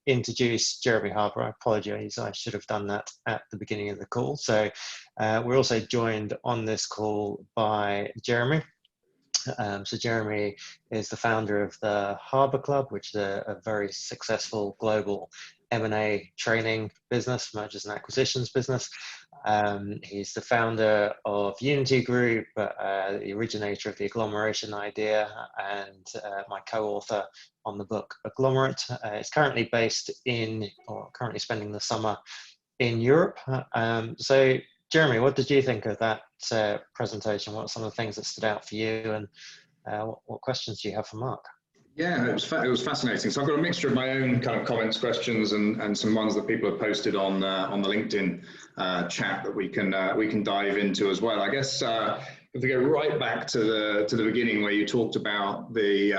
introduce Jeremy Harper. I apologize, I should have done that at the beginning of the call. So we're also joined on this call by Jeremy. So Jeremy is the founder of the Harper Club, which is a very successful global M&A training business, mergers and acquisitions business. He's the founder of Unity Group, the originator of the agglomeration idea, and my co-author on the book Agglomerate. He's currently based currently spending the summer in Europe. So Jeremy, what did you think of that presentation? What are some of the things that stood out for you, and what questions do you have for Mark? Yeah, it was fascinating. So I've got a mixture of my own kind of comments, questions, and some ones that people have posted on the LinkedIn chat that we can dive into as well. I guess if we go right back to the beginning where you talked about the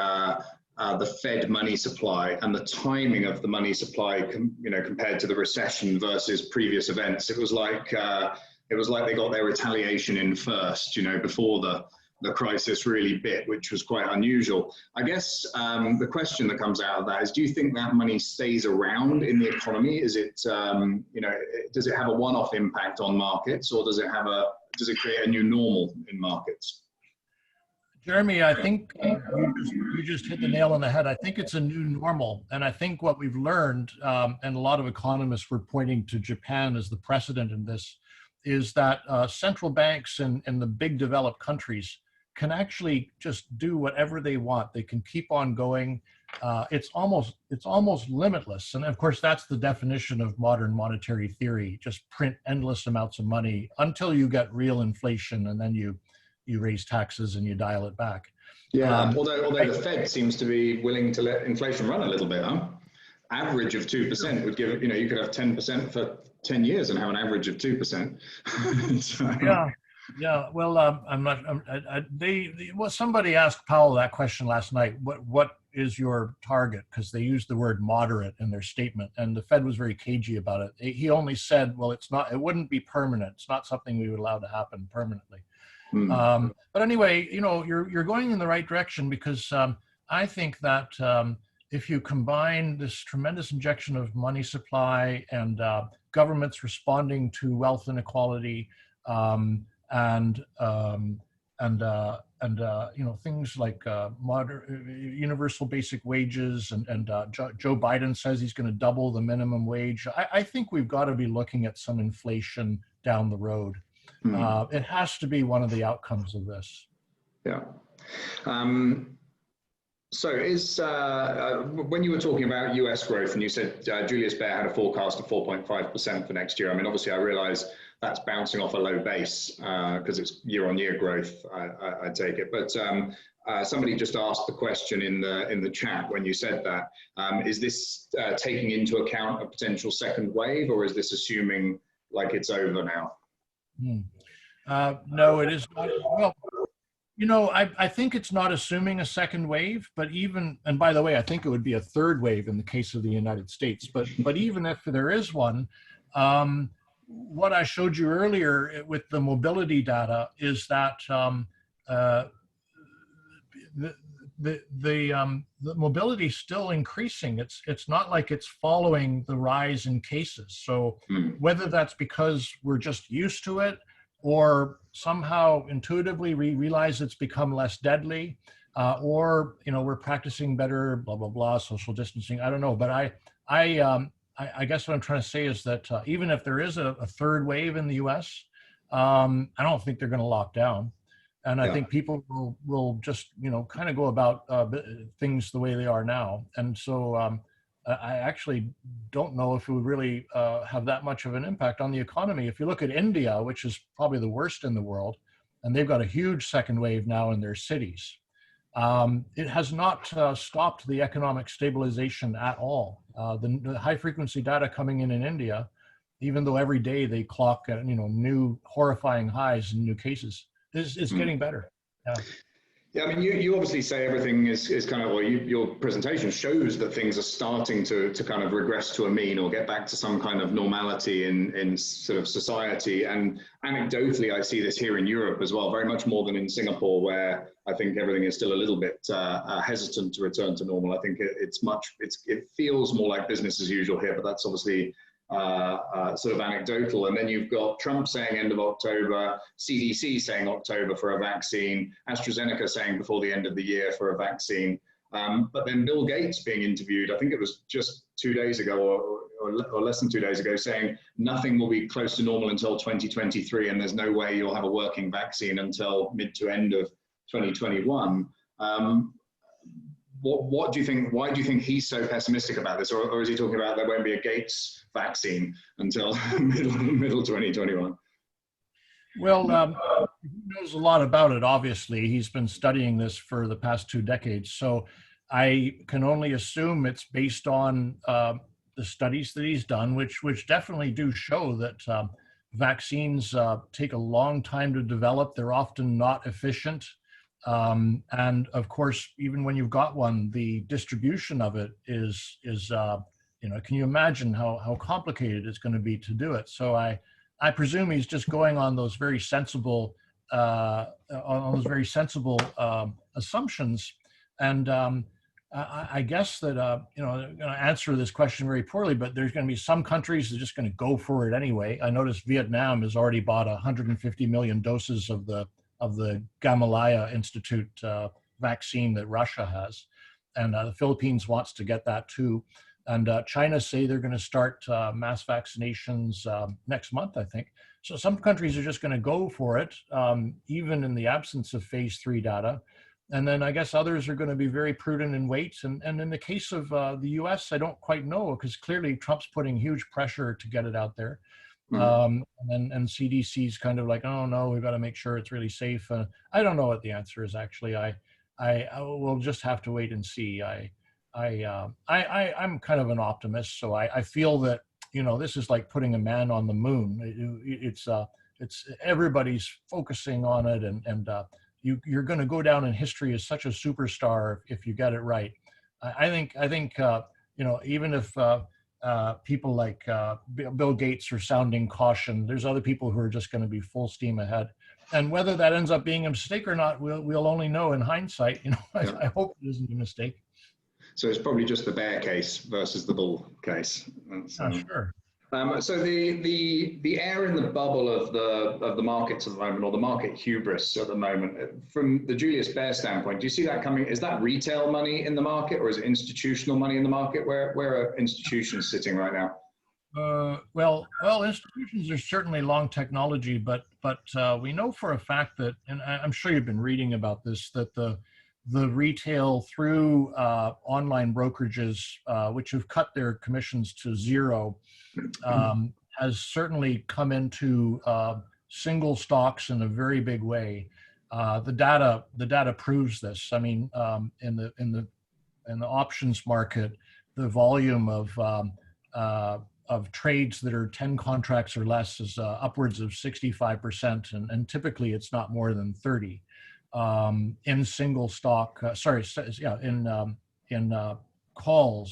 the Fed money supply and the timing of the money supply, compared to the recession versus previous events. It was like they got their retaliation in first, before the crisis really bit, which was quite unusual. I guess the question that comes out of that is, do you think that money stays around in the economy? Is it, does it have a one-off impact on markets, or does it create a new normal in markets? Jeremy, I think you just hit the nail on the head. I think it's a new normal. And I think what we've learned, and a lot of economists were pointing to Japan as the precedent in this, is that central banks in the big developed countries can actually just do whatever they want. They can keep on going. It's almost limitless. And of course, that's the definition of modern monetary theory. Just print endless amounts of money until you get real inflation, and then you raise taxes and you dial it back. Yeah, although the Fed seems to be willing to let inflation run a little bit, huh? Average of 2% would give, you could have 10% for 10 years and have an average of 2%. So. Yeah. Well, somebody asked Powell that question last night. What is your target? Because they used the word moderate in their statement, and the Fed was very cagey about it. He only said, well, it wouldn't be permanent. It's not something we would allow to happen permanently. But anyway, you're going in the right direction, because I think that if you combine this tremendous injection of money supply and governments responding to wealth inequality, and things like universal basic wages, and Joe Biden says he's going to double the minimum wage. I think we've got to be looking at some inflation down the road. It has to be one of the outcomes of this. Yeah. So when you were talking about US growth, and you said Julius Baer had a forecast of 4.5% for next year, I mean, obviously I realize that's bouncing off a low base because it's year-on-year growth, I take it. But somebody just asked the question in the chat when you said that. Is this taking into account a potential second wave, or is this assuming like it's over now? No, it is not. Well, I think it's not assuming a second wave, but and by the way, I think it would be a third wave in the case of the United States. But even if there is one, what I showed you earlier with the mobility data is that the mobility is still increasing. It's not like it's following the rise in cases. So whether that's because we're just used to it, or somehow intuitively we realize it's become less deadly, or we're practicing better, blah blah blah, social distancing. I don't know, but I guess what I'm trying to say is that even if there is a third wave in the U.S., I don't think they're going to lock down. And I think people will just, kind of go about things the way they are now. And so I actually don't know if it would really have that much of an impact on the economy. If you look at India, which is probably the worst in the world, and they've got a huge second wave now in their cities, it has not stopped the economic stabilization at all. The high frequency data coming in India, even though every day they clock new horrifying highs in new cases, is getting better. Yeah, I mean, you obviously say everything is kind of, your presentation shows that things are starting to kind of regress to a mean or get back to some kind of normality in sort of society. And anecdotally, I see this here in Europe as well, very much more than in Singapore, where I think everything is still a little bit hesitant to return to normal. I think it feels more like business as usual here, but that's obviously sort of anecdotal. And then you've got Trump saying end of October, CDC saying October for a vaccine, Astrazeneca saying before the end of the year for a vaccine. But then Bill Gates being interviewed, I think it was just 2 days ago or less than 2 days ago, saying nothing will be close to normal until 2023, and there's no way you'll have a working vaccine until mid to end of 2021. What do you think? Why do you think he's so pessimistic about this, or is he talking about there won't be a Gates vaccine until middle 2021? Well, he knows a lot about it. Obviously, he's been studying this for the past 2 decades. So I can only assume it's based on the studies that he's done, which definitely do show that vaccines take a long time to develop. They're often not efficient. And of course, even when you've got one, the distribution of it is can you imagine how complicated it's going to be to do it? So I presume he's just going on those very sensible assumptions. And I guess that I'm going to answer this question very poorly, but there's going to be some countries that are just going to go for it anyway. I noticed Vietnam has already bought 150 million doses of the Gamaleya Institute vaccine that Russia has, and the Philippines wants to get that too. And China say they're going to start mass vaccinations next month, I think. So some countries are just going to go for it, even in the absence of phase 3 data. And then I guess others are going to be very prudent and wait. And in the case of the US, I don't quite know, because clearly Trump's putting huge pressure to get it out there. And CDC's kind of like, oh no, we've got to make sure it's really safe. I don't know what the answer is actually. I will just have to wait and see. I'm kind of an optimist, so I feel that this is like putting a man on the moon. It's everybody's focusing on it, and you're going to go down in history as such a superstar if you get it right. I think even if people like Bill Gates are sounding caution, there's other people who are just going to be full steam ahead. And whether that ends up being a mistake or not, we'll only know in hindsight. I hope it isn't a mistake. So it's probably just the bear case versus the bull case. Sure. So the air in the bubble of the markets at the moment, or the market hubris at the moment, from the Julius Baer standpoint, do you see that coming? Is that retail money in the market, or is it institutional money in the market? Where are institutions sitting right now? Well, institutions are certainly long technology, but we know for a fact that, and I'm sure you've been reading about this, that the retail through online brokerages, which have cut their commissions to zero, has certainly come into single stocks in a very big way. The data proves this. I mean, in the options market, the volume of trades that are 10 contracts or less is upwards of 65%, and typically it's not more than 30. In single stock, in call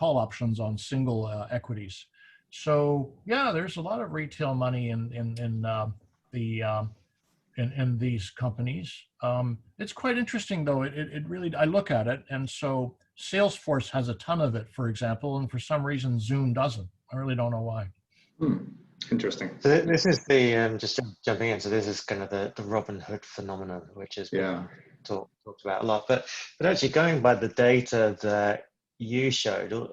options on single equities. So yeah, there's a lot of retail money in these companies. It's quite interesting though. It really, I look at it, and so Salesforce has a ton of it, for example, and for some reason Zoom doesn't. I really don't know why. Interesting. So this is the just jumping in. So this is kind of the Robin Hood phenomenon, which has been talked about a lot. But actually, going by the data that you showed,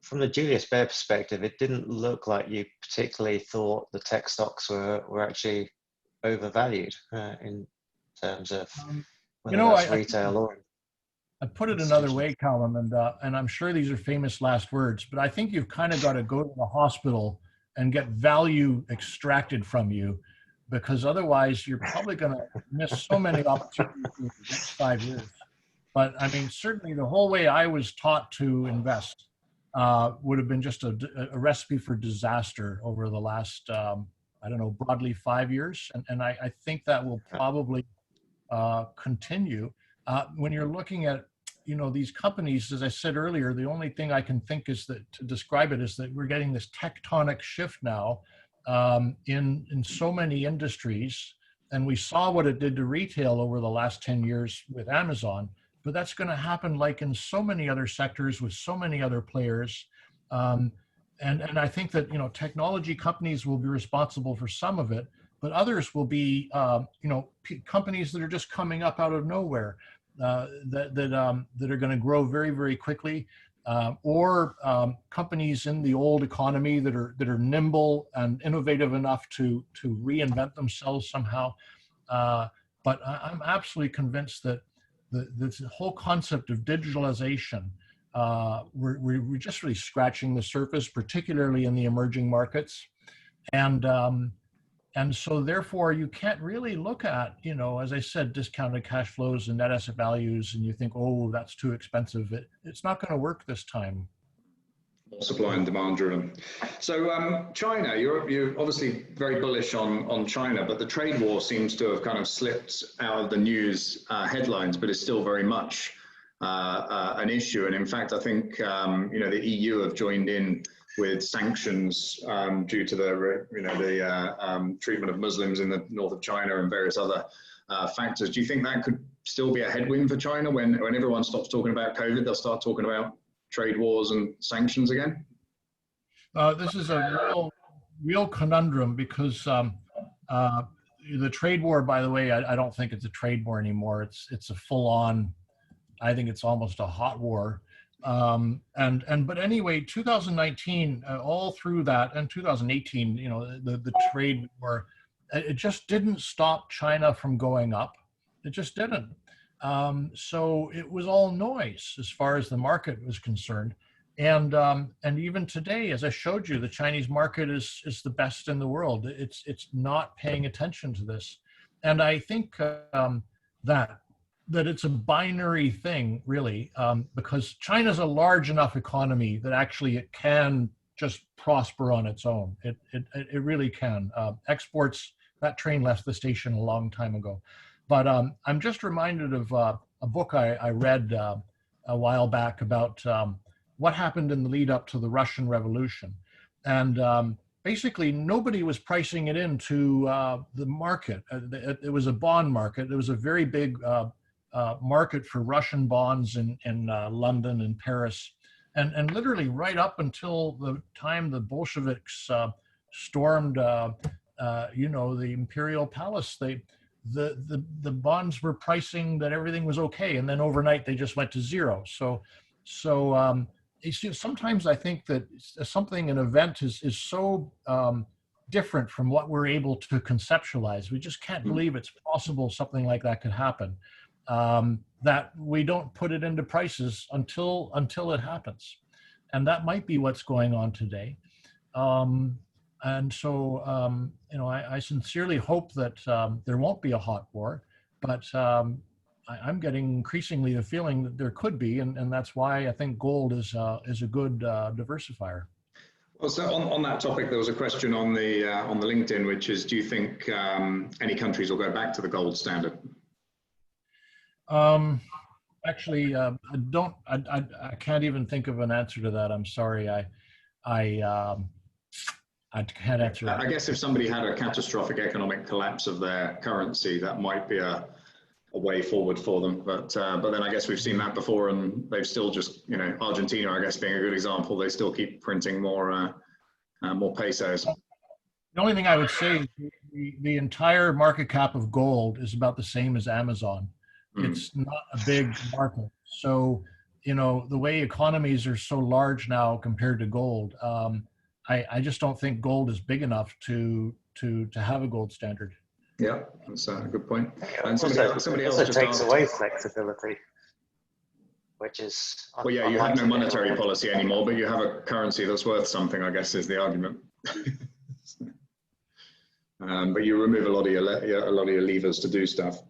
from the Julius Baer perspective, it didn't look like you particularly thought the tech stocks were actually overvalued in terms of whether that's retail or. I put it another way, Callum, and I'm sure these are famous last words, but I think you've kind of got to go to the hospital and get value extracted from you, because otherwise you're probably going to miss so many opportunities in the next 5 years. But I mean, certainly the whole way I was taught to invest would have been just a recipe for disaster over the last, broadly 5 years. And I think that will probably continue. When you're looking at, these companies, as I said earlier, the only thing I can think is that to describe it is that we're getting this tectonic shift now in so many industries. And we saw what it did to retail over the last 10 years with Amazon, but that's going to happen like in so many other sectors with so many other players. And I think that, technology companies will be responsible for some of it, but others will be, companies that are just coming up out of nowhere, that are going to grow very, very quickly, or companies in the old economy that are nimble and innovative enough to reinvent themselves somehow. But I'm absolutely convinced that this whole concept of digitalization, we're just really scratching the surface, particularly in the emerging markets. And so therefore you can't really look at, as I said, discounted cash flows and net asset values, and you think, oh, that's too expensive. It's not going to work this time. More supply and demand driven. So China, you're obviously very bullish on China, but the trade war seems to have kind of slipped out of the news headlines, but is still very much an issue. And in fact, I think the EU have joined in with sanctions due to the treatment of Muslims in the north of China and various other factors. Do you think that could still be a headwind for China when everyone stops talking about COVID? They'll start talking about trade wars and sanctions again? This is a real conundrum because the trade war, by the way, I don't think it's a trade war anymore. It's a full-on, I think it's almost a hot war. But anyway, 2019, all through that, and 2018, the trade war, it just didn't stop China from going up. It just didn't. So it was all noise as far as the market was concerned. And even today, as I showed you, the Chinese market is the best in the world. It's not paying attention to this. And I think that it's a binary thing, really, because China's a large enough economy that actually it can just prosper on its own. It really can. Exports, that train left the station a long time ago. But I'm just reminded of a book I read a while back about what happened in the lead up to the Russian Revolution. And basically, nobody was pricing it into the market. It was a bond market. It was a very big market for Russian bonds in London and Paris. And literally right up until the time the Bolsheviks stormed, the imperial palace, the bonds were pricing that everything was okay, and then overnight they just went to zero. So sometimes I think that an event is so different from what we're able to conceptualize. We just can't believe it's possible something like that could happen. That we don't put it into prices until it happens, and that might be what's going on today. And so, I sincerely hope that there won't be a hot war, but I'm getting increasingly the feeling that there could be, and that's why I think gold is a good diversifier. Well, so on that topic, there was a question on the LinkedIn, which is, do you think any countries will go back to the gold standard? Actually, I can't even think of an answer to that. I'm sorry. I can't answer that. I guess if somebody had a catastrophic economic collapse of their currency, that might be a way forward for them. But then I guess we've seen that before, and they've still just, Argentina, I guess, being a good example, they still keep printing more pesos. The only thing I would say is the entire market cap of gold is about the same as Amazon. It's not a big market. So, the way economies are so large now compared to gold, I just don't think gold is big enough to have a gold standard. Yeah, that's a good point. And somebody else just takes away flexibility, which is... Well, yeah, you have no monetary policy anymore, but you have a currency that's worth something, I guess, is the argument. But you remove a lot of your levers to do stuff.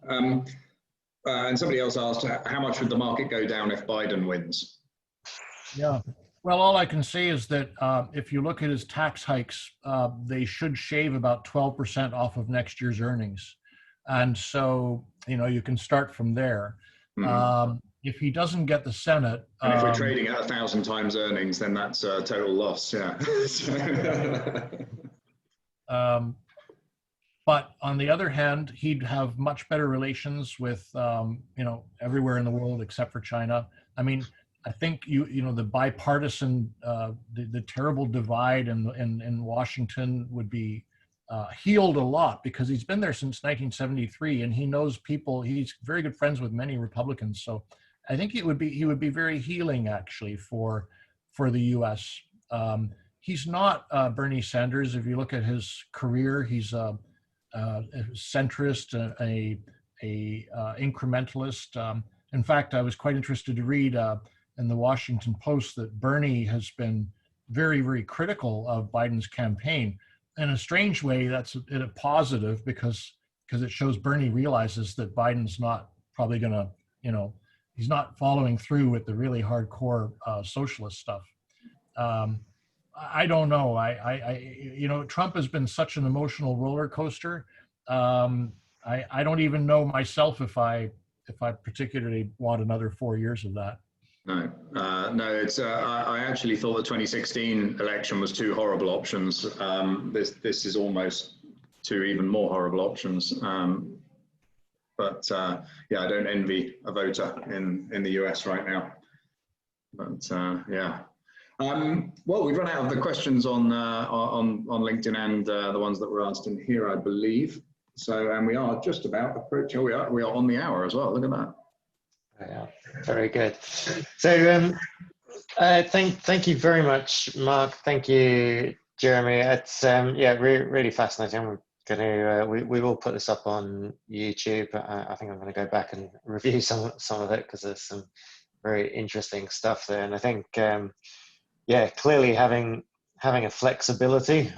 And somebody else asked, how much would the market go down if Biden wins? Yeah. Well, all I can say is that if you look at his tax hikes, they should shave about 12% off of next year's earnings. And so, you can start from there. If he doesn't get the Senate... And if we're trading at 1,000 times earnings, then that's a total loss, yeah. But on the other hand, he'd have much better relations with, everywhere in the world except for China. I mean, I think the bipartisan, the terrible divide in Washington would be healed a lot because he's been there since 1973 and he knows people. He's very good friends with many Republicans, so I think he would be very healing actually for the U.S. He's not Bernie Sanders. If you look at his career, he's a centrist, a incrementalist. In fact, I was quite interested to read in the Washington Post that Bernie has been very, very critical of Biden's campaign. In a strange way, that's a positive because it shows Bernie realizes that Biden's not probably going to, he's not following through with the really hardcore socialist stuff. I don't know. You know, Trump has been such an emotional roller coaster. I don't even know myself if I particularly want another 4 years of that. No, no. It's. I actually thought the 2016 election was two horrible options. This is almost two even more horrible options. But yeah, I don't envy a voter in the US right now. But yeah. Well, we've run out of the questions on LinkedIn and the ones that were asked in here, I believe. So, and we are just about approaching. Oh, we are on the hour as well. Look at that. Yeah, very good. So, thank you very much, Mark. Thank you, Jeremy. It's yeah, really fascinating. We're going to we will put this up on YouTube. I think I'm going to go back and review some of it because there's some very interesting stuff there. And I think yeah, clearly having a flexibility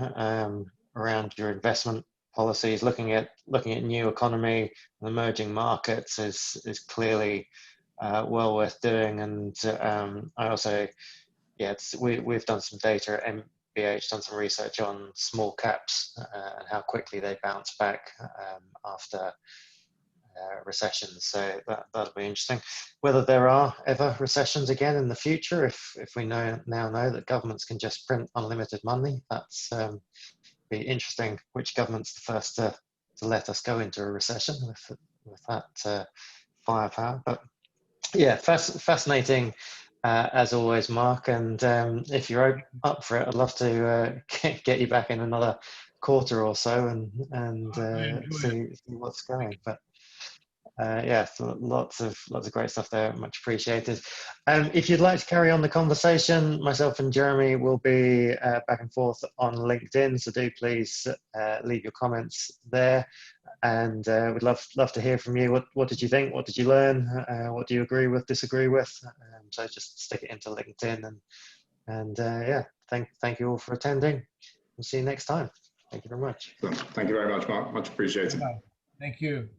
around your investment policies, looking at new economy and emerging markets is clearly well worth doing. And I also, yeah, we've done some data at MBH, done some research on small caps and how quickly they bounce back after recessions. So that'll be interesting. Whether there are ever recessions again in the future, if we now know that governments can just print unlimited money, that's be interesting. Which government's the first to let us go into a recession with that firepower? But yeah, fascinating as always, Mark. And if you're up for it, I'd love to get you back in another quarter or so and see what's going. But yeah, so lots of great stuff there. Much appreciated. If you'd like to carry on the conversation, myself and Jeremy will be back and forth on LinkedIn. So do please leave your comments there, and we'd love to hear from you. What did you think? What did you learn? What do you agree with? Disagree with? So just stick it into LinkedIn, and yeah, thank you all for attending. We'll see you next time. Thank you very much. Thank you very much, Mark. Much appreciated. Thank you.